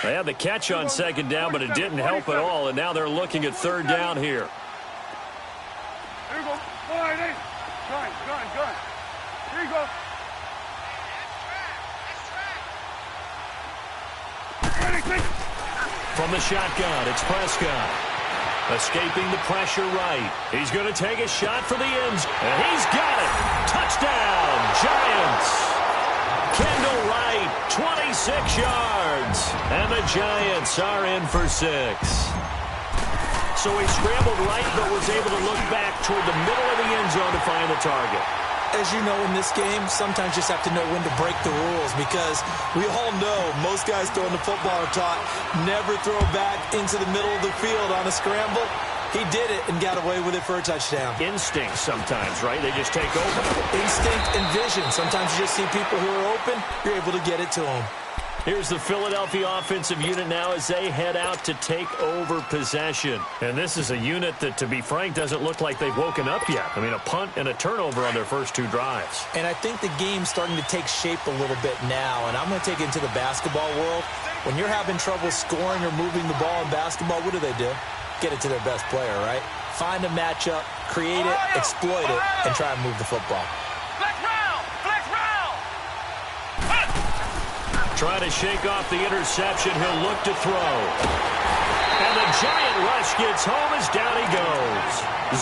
They had the catch on second down, but it didn't help at all, and now they're looking at third down here. There you go. Gun. Here you go. From the shotgun, it's Prescott. Escaping the pressure right. He's going to take a shot for the ends, and he's got it. Touchdown, Giants. Kendall Wright, 26 yards. And the Giants are in for 6. So he scrambled right, but was able to look back toward the middle of the end zone to find the target. As you know, in this game, sometimes you just have to know when to break the rules, because we all know most guys throwing the football are taught never throw back into the middle of the field on a scramble. He did it and got away with it for a touchdown. Instinct sometimes, right? They just take over. Instinct and vision. Sometimes you just see people who are open, you're able to get it to them. Here's the Philadelphia offensive unit now as they head out to take over possession. And this is a unit that, to be frank, doesn't look like they've woken up yet. I mean, a punt and a turnover on their first 2 drives. And I think the game's starting to take shape a little bit now, and I'm going to take it into the basketball world. When you're having trouble scoring or moving the ball in basketball, what do? Get it to their best player, right? Find a matchup, create it, exploit it, and try and move the football. Trying to shake off the interception. He'll look to throw. And the Giant rush gets home as down he goes.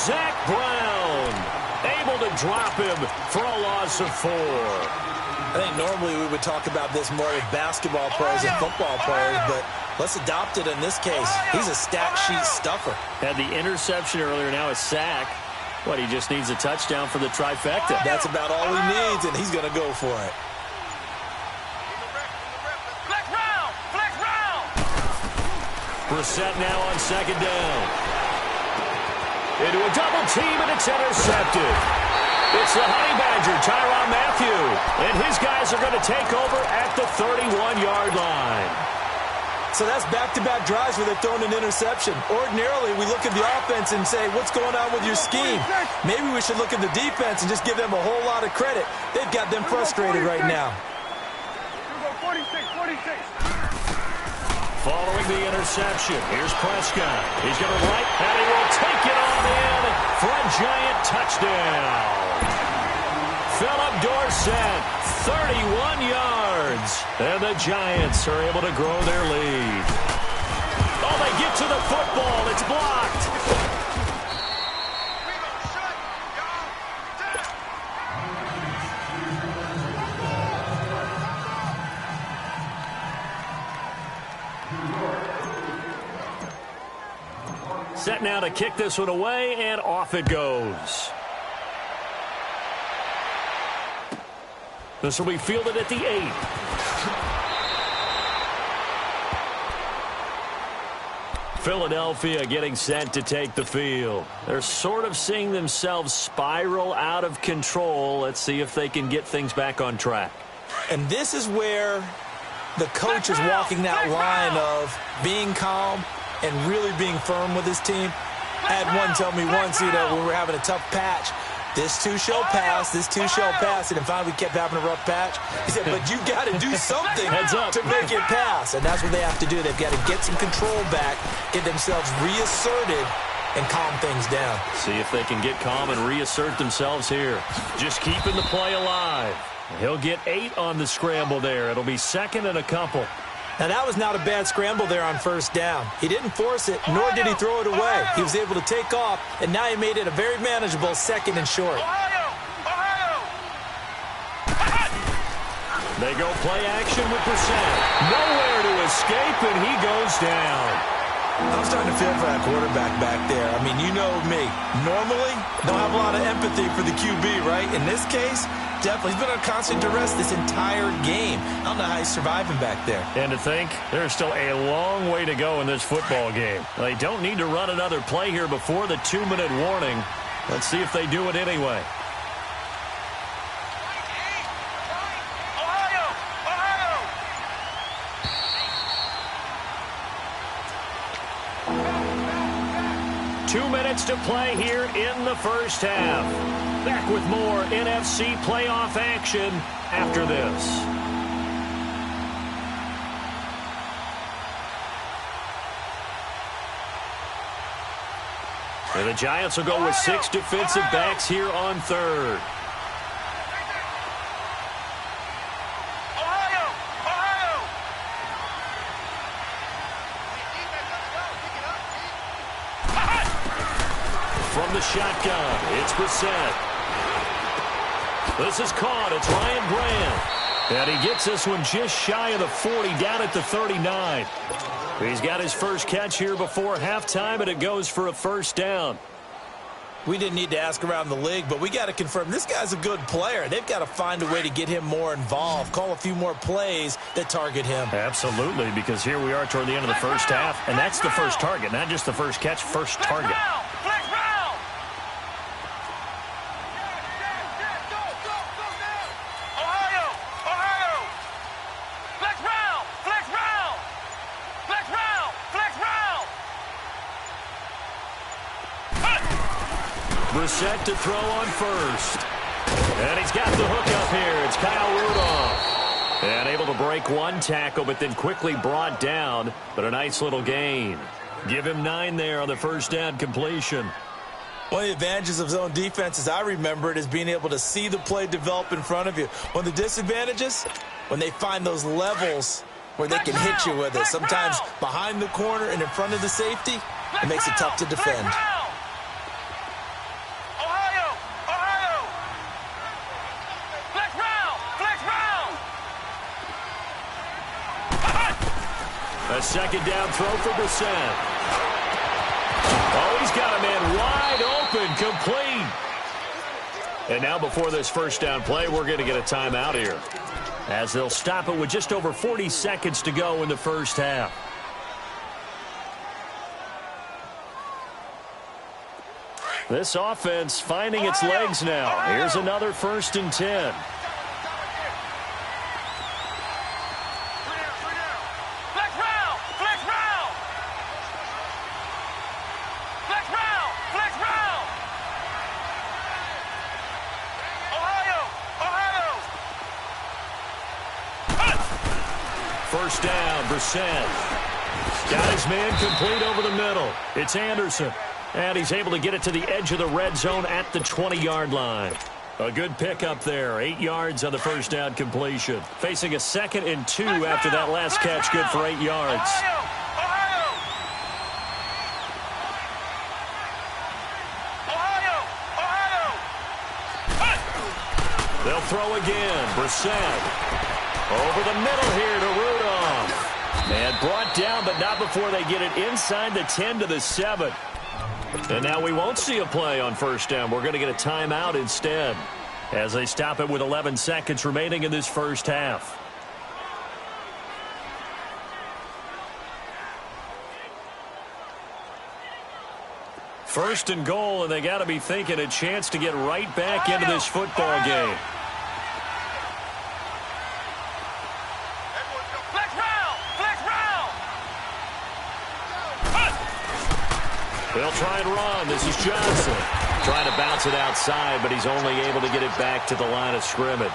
Zach Brown able to drop him for a loss of 4. I think normally we would talk about this more with basketball players and football players, but let's adopt it in this case. He's a stat sheet stuffer. Had the interception earlier, now a sack. What, he just needs a touchdown for the trifecta. That's about all he needs, and he's going to go for it. Brissett now on second down. Into a double team, and it's intercepted. It's the Honey Badger, Tyrann Mathieu. And his guys are going to take over at the 31-yard line. So that's back-to-back drives where they're throwing an interception. Ordinarily, we look at the offense and say, what's going on with your scheme? Maybe we should look at the defense and just give them a whole lot of credit. They've got them frustrated right now. 46. Following the interception, here's Prescott. He's going to right, and he will take it on in for a Giant touchdown. Philip Dorsett, 31 yards. And the Giants are able to grow their lead. Oh, they get to the football. It's blocked. Set now to kick this one away, and off it goes. This will be fielded at the 8. Philadelphia getting set to take the field. They're sort of seeing themselves spiral out of control. Let's see if they can get things back on track. And this is where the coach is walking that line of being calm and really being firm with his team. I had one tell me once, when we were having a tough patch, this too shall pass, and then finally we kept having a rough patch. He said, but you got to do something to make it pass, and that's what they have to do. They've got to get some control back, get themselves reasserted, and calm things down. See if they can get calm and reassert themselves here. Just keeping the play alive. He'll get 8 on the scramble there. It'll be second and a couple. Now, that was not a bad scramble there on first down. He didn't force it, nor did he throw it away. He was able to take off, and now he made it a very manageable second and short. They go play action with Brissett. Nowhere to escape, and he goes down. I'm starting to feel for that quarterback back there. I mean, you know me. Normally, don't have a lot of empathy for the QB, right? In this case, definitely. He's been under constant duress this entire game. I don't know how he's surviving back there. And to think, there's still a long way to go in this football game. They don't need to run another play here before the 2-minute warning. Let's see if they do it anyway. Two minutes to play here in the first half. Back with more NFC playoff action after this. And the Giants will go with 6 defensive backs here on third. From the shotgun, it's Brissett. This is caught. It's Ryan Grant. And he gets this one just shy of the 40, down at the 39. He's got his first catch here before halftime, and it goes for a first down. We didn't need to ask around the league, but we got to confirm this guy's a good player. They've got to find a way to get him more involved, call a few more plays that target him. Absolutely, because here we are toward the end of the first half, and that's the first target, not just the first catch, first target. Brissett to throw on first. And he's got the hook up here. It's Kyle Rudolph. And able to break one tackle, but then quickly brought down. But a nice little gain. Give him 9 there on the first down completion. One of the advantages of zone defense, as I remember it, is being able to see the play develop in front of you. One of the disadvantages, when they find those levels where they can hit you with it. Sometimes behind the corner and in front of the safety, it makes it tough to defend. A second down throw for Brissett. Oh, he's got a man wide open, complete. And now before this first down play, we're going to get a timeout here, as they'll stop it with just over 40 seconds to go in the first half. This offense finding its legs now. Here's another 1st and 10. First down, Brissett. Got his man complete over the middle. It's Anderson. And he's able to get it to the edge of the red zone at the 20-yard line. A good pickup there. 8 yards on the first down completion. Facing a 2nd and 2 after that last catch. Good for 8 yards. They'll throw again. Brissett. Over the middle here to Rudolph. And brought down, but not before they get it inside the 10 to the 7. And now we won't see a play on first down. We're going to get a timeout instead, as they stop it with 11 seconds remaining in this first half. First and goal, and they got to be thinking a chance to get right back into this football game. They'll try and run. This is Johnson. Trying to bounce it outside, but he's only able to get it back to the line of scrimmage.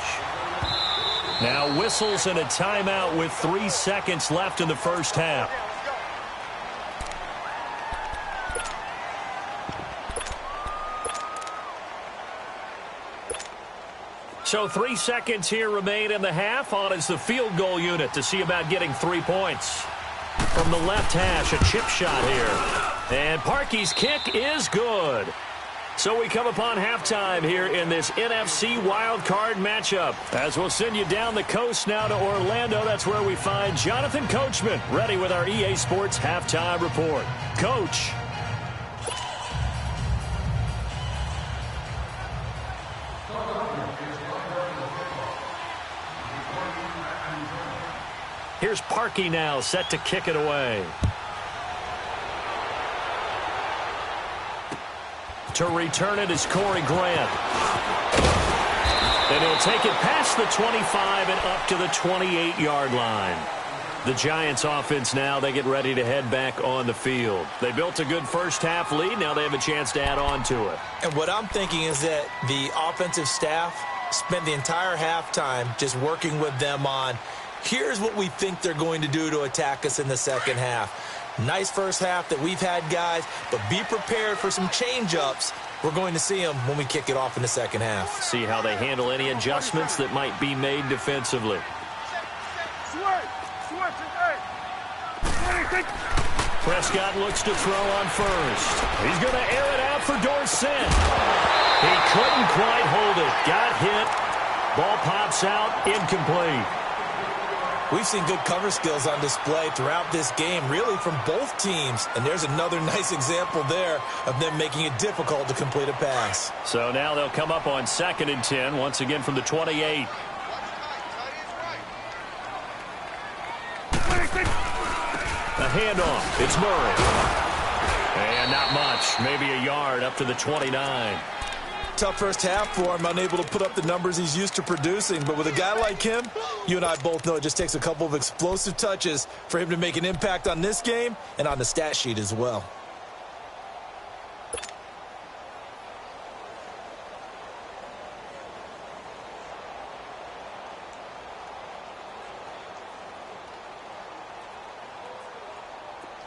Now whistles and a timeout with 3 seconds left in the first half. So 3 seconds here remain in the half. On is the field goal unit to see about getting 3 points. From the left hash, a chip shot here. And Parkey's kick is good. So we come upon halftime here in this NFC Wild Card matchup. As we'll send you down the coast now to Orlando, that's where we find Jonathan Coachman ready with our EA Sports Halftime Report. Coach. Here's Parkey now, set to kick it away. To return it is Corey Grant. And he'll take it past the 25 and up to the 28-yard line. The Giants offense now, they get ready to head back on the field. They built a good first half lead. Now they have a chance to add on to it. And what I'm thinking is that the offensive staff spent the entire halftime just working with them on, here's what we think they're going to do to attack us in the second half. Nice first half that we've had, guys, but be prepared for some change-ups. We're going to see them when we kick it off in the second half. See how they handle any adjustments that might be made defensively. Prescott looks to throw on first. He's going to air it out for Dorsett. He couldn't quite hold it. Got hit. Ball pops out. Incomplete. We've seen good cover skills on display throughout this game, really from both teams. And there's another nice example there of them making it difficult to complete a pass. So now they'll come up on 2nd and 10, once again from the 28. A handoff. It's Murray. And not much. Maybe a yard up to the 29. Tough first half for him, unable to put up the numbers he's used to producing. But with a guy like him, you and I both know it just takes a couple of explosive touches for him to make an impact on this game and on the stat sheet as well.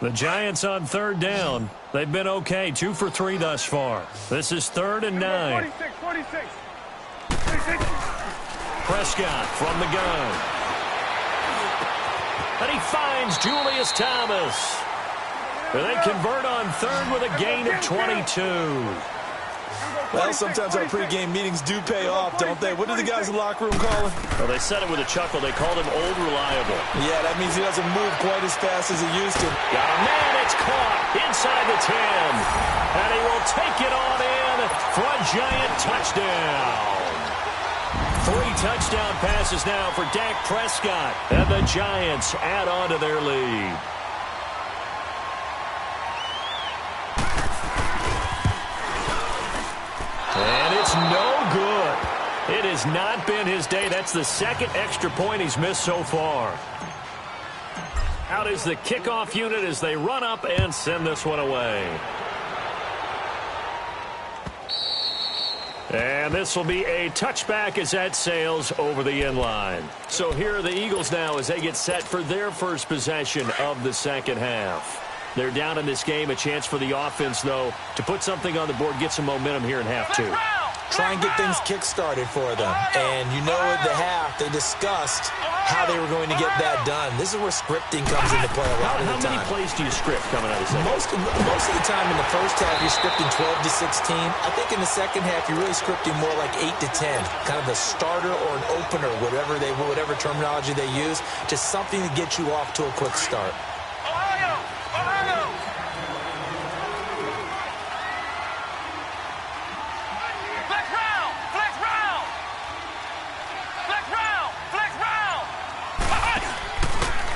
The Giants on 3rd down. They've been okay, 2 for 3 thus far. This is 3rd and 9. 46. Prescott from the gun. And he finds Julius Thomas. And they convert on 3rd with a gain of 22. Well, sometimes our pregame meetings do pay off, don't they? What do the guys in the locker room call him? Well, they said it with a chuckle. They called him Old Reliable. Yeah, that means he doesn't move quite as fast as he used to. Got a man. It's caught inside the 10. And he will take it on in for a Giant touchdown. 3 touchdown passes now for Dak Prescott. And the Giants add on to their lead. And it's no good. It has not been his day. That's the 2nd extra point he's missed so far. Out is the kickoff unit as they run up and send this one away. And this will be a touchback as that sails over the end line. So here are the Eagles now as they get set for their first possession of the second half. They're down in this game. A chance for the offense, though, to put something on the board, get some momentum here in half 2. Try and get things kick-started for them. And you know at the half, they discussed how they were going to get that done. This is where scripting comes into play a lot of the time. How many plays do you script coming out of the second? Most of the time in the first half, you're scripting 12 to 16. I think in the second half, you're really scripting more like 8 to 10. Kind of a starter or an opener, whatever terminology they use, just something to get you off to a quick start.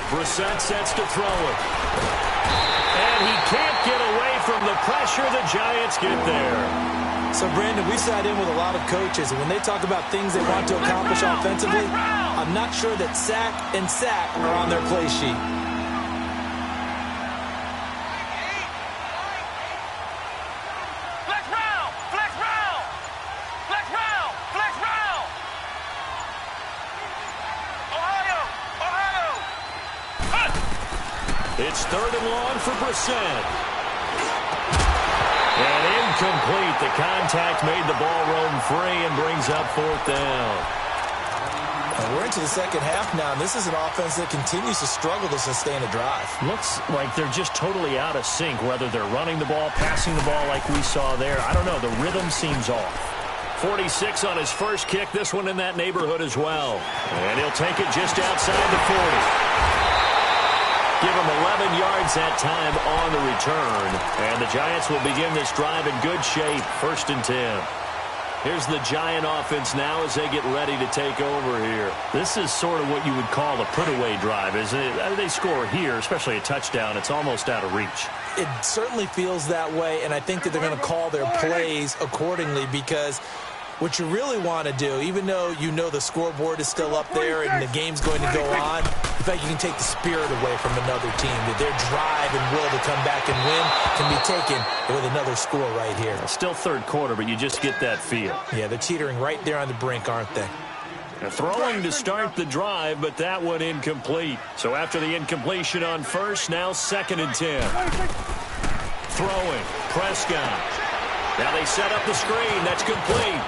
Brissett sets to throw it. And he can't get away from the pressure. The Giants get there. So, Brandon, we sat in with a lot of coaches, and when they talk about things they want to accomplish offensively, I'm not sure that sack and sack are on their play sheet. It's 3rd and long for Brissett. And incomplete. The contact made the ball roam free and brings up 4th down. And we're into the second half now, and this is an offense that continues to struggle to sustain a drive. Looks like they're just totally out of sync, whether they're running the ball, passing the ball like we saw there. I don't know. The rhythm seems off. 46 on his first kick. This one in that neighborhood as well. And he'll take it just outside the 40. Give him 11 yards that time on the return. And the Giants will begin this drive in good shape. 1st and 10. Here's the Giant offense now as they get ready to take over here. This is sort of what you would call a put-away drive, isn't it? They score here, especially a touchdown. It's almost out of reach. It certainly feels that way, and I think that they're going to call their plays accordingly because what you really want to do, even though you know the scoreboard is still up there and the game's going to go on, in fact, you can take the spirit away from another team. That their drive and will to come back and win can be taken with another score right here. Still 3rd quarter, but you just get that feel. Yeah, they're teetering right there on the brink, aren't they? Throwing to start the drive, but that one incomplete. So after the incompletion on first, now 2nd and 10. Throwing, Prescott. Now they set up the screen. That's complete.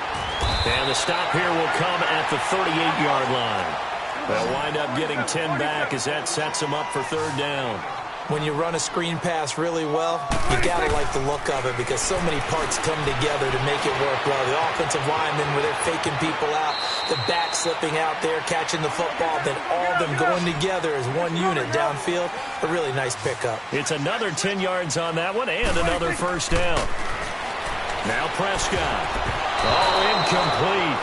And the stop here will come at the 38-yard line. They'll wind up getting 10 back as that sets them up for 3rd down. When you run a screen pass really well, you got to like the look of it because so many parts come together to make it work well. The offensive linemen, where they're faking people out, the back slipping out there, catching the football, then all of them going together as one unit downfield. A really nice pickup. It's another 10 yards on that one and another 1st down. Now Prescott. Oh, incomplete.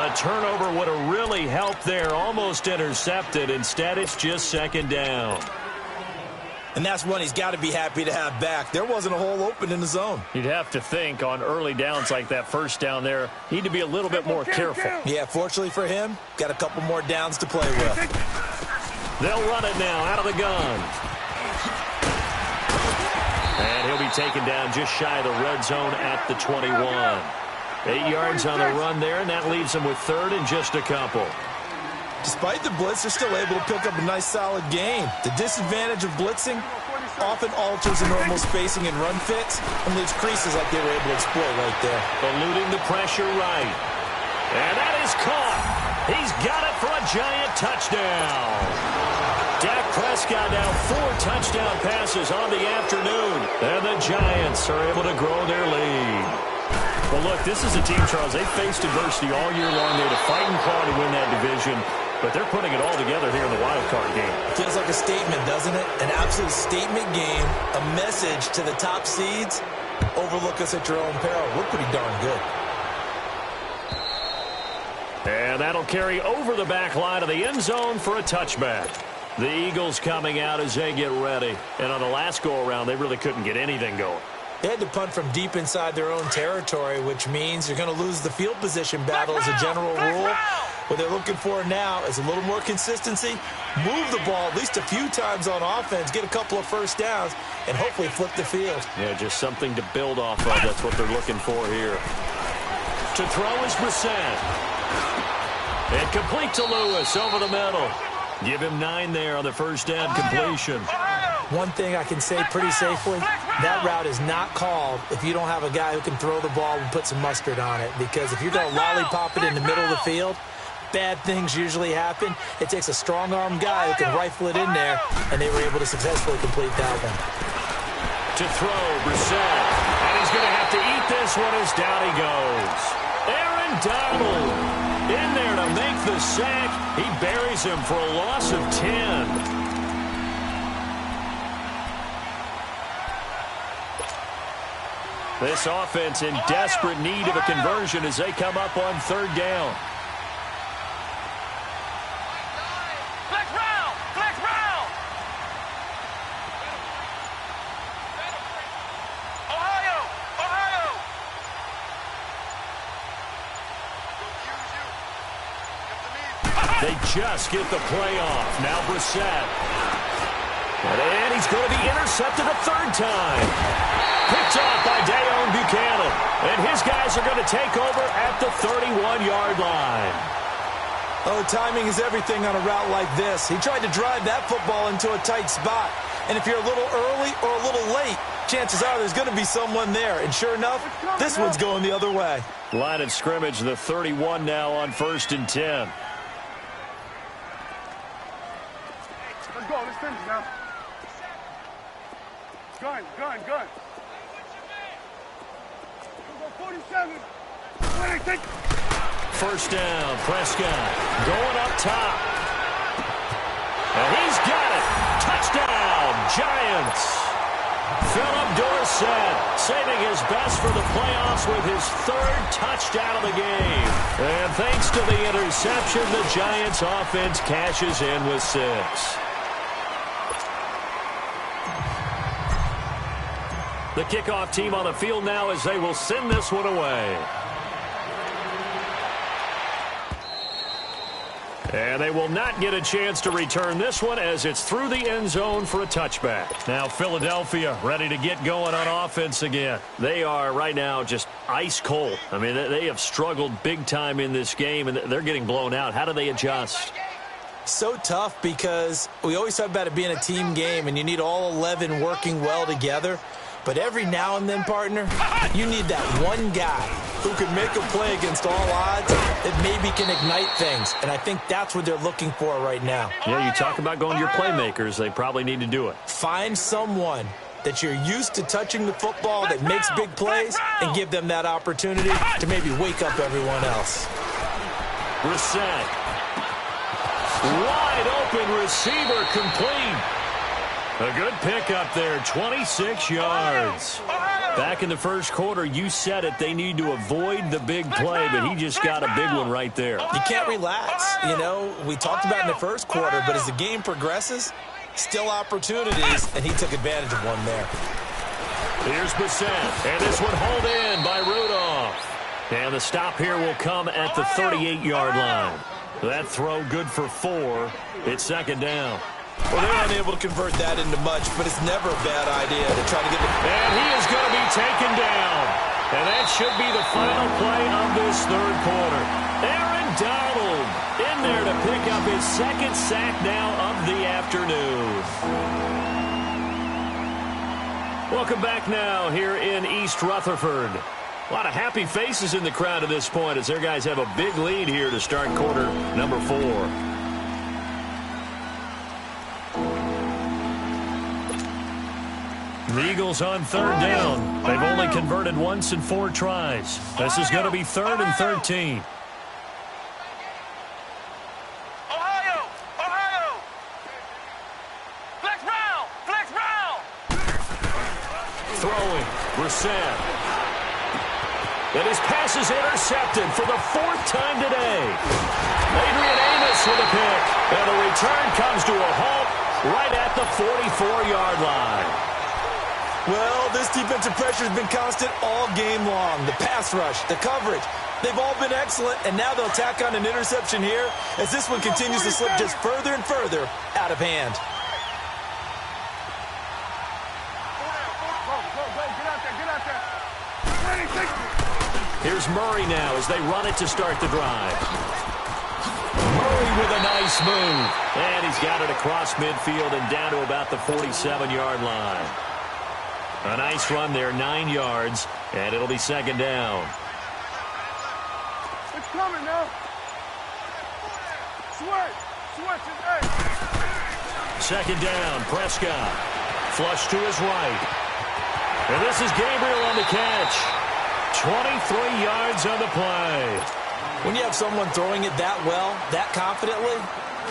A turnover would have really helped there. Almost intercepted. Instead, it's just 2nd down. And that's one he's got to be happy to have back. There wasn't a hole open in the zone. You'd have to think on early downs like that 1st down there, need to be a little bit more careful. Yeah, fortunately for him, got a couple more downs to play with. They'll run it now out of the gun. And he'll be taken down just shy of the red zone at the 21. 8 yards on the run there, and that leaves him with 3rd and just a couple. Despite the blitz, they're still able to pick up a nice, solid gain. The disadvantage of blitzing often alters the normal spacing and run fits and leaves creases like they were able to exploit right there. Eluding the pressure right. And that is caught. He's got it for a giant touchdown. Dak Prescott now 4 touchdown passes on the afternoon. And the Giants are able to grow their lead. Well, look, this is a team, Charles. They faced adversity all year long. They had to fight and claw to win that division. But they're putting it all together here in the wild card game. Feels like a statement, doesn't it? An absolute statement game, a message to the top seeds. Overlook us at your own peril. We're pretty darn good. And that'll carry over the back line of the end zone for a touchback. The Eagles coming out as they get ready. And on the last go-around, they really couldn't get anything going. They had to punt from deep inside their own territory, which means you're going to lose the field position battle as a general rule. What they're looking for now is a little more consistency, move the ball at least a few times on offense, get a couple of 1st downs, and hopefully flip the field. Yeah, just something to build off of. That's what they're looking for here. To throw is Brissett. And complete to Lewis over the middle. Give him 9 there on the 1st down completion. One thing I can say pretty safely, that route is not called if you don't have a guy who can throw the ball and put some mustard on it. Because if you're going to lollipop it in the middle of the field, bad things usually happen. It takes a strong-arm guy who can rifle it in there, and they were able to successfully complete that one. To throw, Brissett. And he's going to have to eat this one as down he goes. Aaron Donald in there to make the sack. He buries him for a loss of 10. This offense in desperate need of a conversion as they come up on 3rd down. Flex round! Flex round! Ohio! Ohio! They just get the play off. Now Brissett. And he's going to be intercepted a 3rd time. Picked off by Dayon Buchanan. And his guys are going to take over at the 31-yard line. Oh, timing is everything on a route like this. He tried to drive that football into a tight spot. And if you're a little early or a little late, chances are there's going to be someone there. And sure enough, this one's going the other way. Line of scrimmage, the 31 now on 1st and 10. Let's go. Let's finish now. Gun. 47. 1st down, Prescott going up top. And he's got it. Touchdown, Giants. Philip Dorsett saving his best for the playoffs with his 3rd touchdown of the game. And thanks to the interception, the Giants offense cashes in with 6. The kickoff team on the field now as they will send this one away. And they will not get a chance to return this one as it's through the end zone for a touchback. Now Philadelphia ready to get going on offense again. They are right now just ice cold. I mean, they have struggled big time in this game, and they're getting blown out. How do they adjust? So tough because we always talk about it being a team game, and you need all 11 working well together. But every now and then, partner, you need that one guy who can make a play against all odds that maybe can ignite things. And I think that's what they're looking for right now. Yeah, you talk about going to your playmakers. They probably need to do it. Find someone that you're used to touching the football that makes big plays and give them that opportunity to maybe wake up everyone else. Reset. Wide open receiver complete. A good pickup there, 26 yards. Back in the first quarter, you said it, they need to avoid the big play, but he just got a big one right there. You can't relax. You know, we talked about in the first quarter, but as the game progresses, still opportunities, and he took advantage of one there. Here's Bissett, and this one hauled in by Rudolph. And the stop here will come at the 38-yard line. That throw good for 4. It's second down. Well, they're unable to convert that into much, but it's never a bad idea to try to get the... And he is going to be taken down. And that should be the final play of this third quarter. Aaron Donald in there to pick up his second sack now of the afternoon. Welcome back now here in East Rutherford. A lot of happy faces in the crowd at this point as their guys have a big lead here to start quarter number 4. The Eagles on third down. They've only converted once in 4 tries. This is going to be 3rd and 13. Ohio! Flex round! Flex round! Throwing. Brissett. And his pass is intercepted for the 4th time today. Adrian Amos with a pick. And the return comes to a halt right at the 44-yard line. Well, this defensive pressure has been constant all game long. The pass rush, the coverage, they've all been excellent, and now they'll tack on an interception here as this one continues to slip just further and further out of hand. Here's Murray now as they run it to start the drive. Murray with a nice move. And he's got it across midfield and down to about the 47-yard line. A nice run there, 9 yards, and it'll be second down. It's coming now. Switch it, Second down, Prescott. Flush to his right. And this is Gabriel on the catch. 23 yards on the play. When you have someone throwing it that well, that confidently,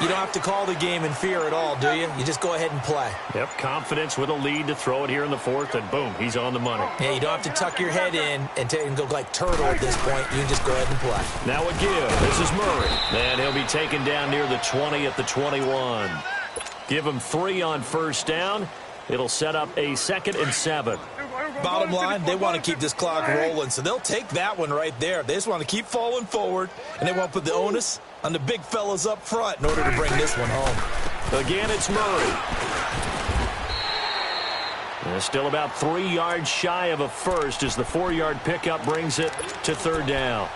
you don't have to call the game in fear at all, do you? You just go ahead and play. Yep, confidence with a lead to throw it here in the 4th, and boom, he's on the money. Yeah, you don't have to tuck your head in and go like turtle at this point. You can just go ahead and play. Now a give. This is Murray. And he'll be taken down near the 20 at the 21. Give him 3 on first down. It'll set up a 2nd and 7. Bottom line, they want to keep this clock rolling, so they'll take that one right there. They just want to keep falling forward, and they want to put the onus on the big fellas up front in order to bring this one home. Again, it's Murray. And still about 3 yards shy of a first as the 4-yard pickup brings it to third down.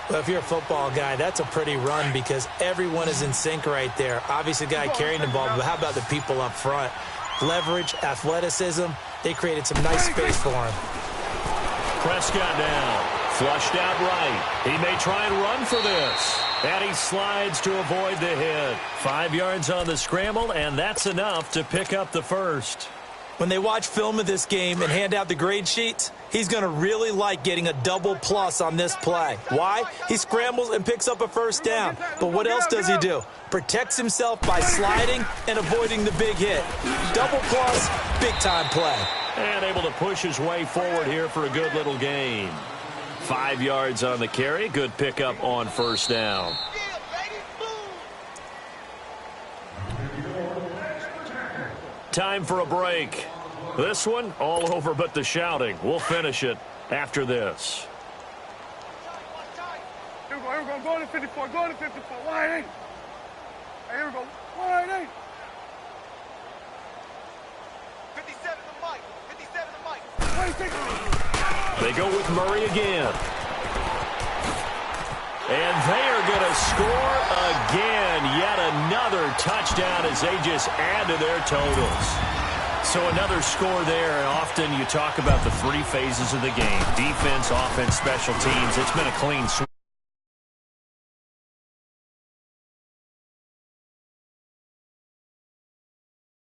Well, if you're a football guy, that's a pretty run because everyone is in sync right there. Obviously, the guy carrying the ball, but how about the people up front? Leverage, athleticism, they created some nice space for him. Prescott down. Flushed out right. He may try and run for this. And he slides to avoid the hit. 5 yards on the scramble, and that's enough to pick up the first. When they watch film of this game and hand out the grade sheets, he's going to really like getting a double plus on this play. Why? He scrambles and picks up a first down. But what else does he do? Protects himself by sliding and avoiding the big hit. Double plus, big-time play. And able to push his way forward here for a good little gain. 5 yards on the carry. Good pickup on first down. Time for a break. This one, all over but the shouting. We'll finish it after this. Here we go. Go to 54. Go to 54. Why? Hey, here we go. 188. 57 to Mike. 57 to Mike. 26. They go with Murray again. And they are going to score again. Yet another touchdown as they just add to their totals. So another score there, and often you talk about the three phases of the game: defense, offense, special teams. It's been a clean sweep.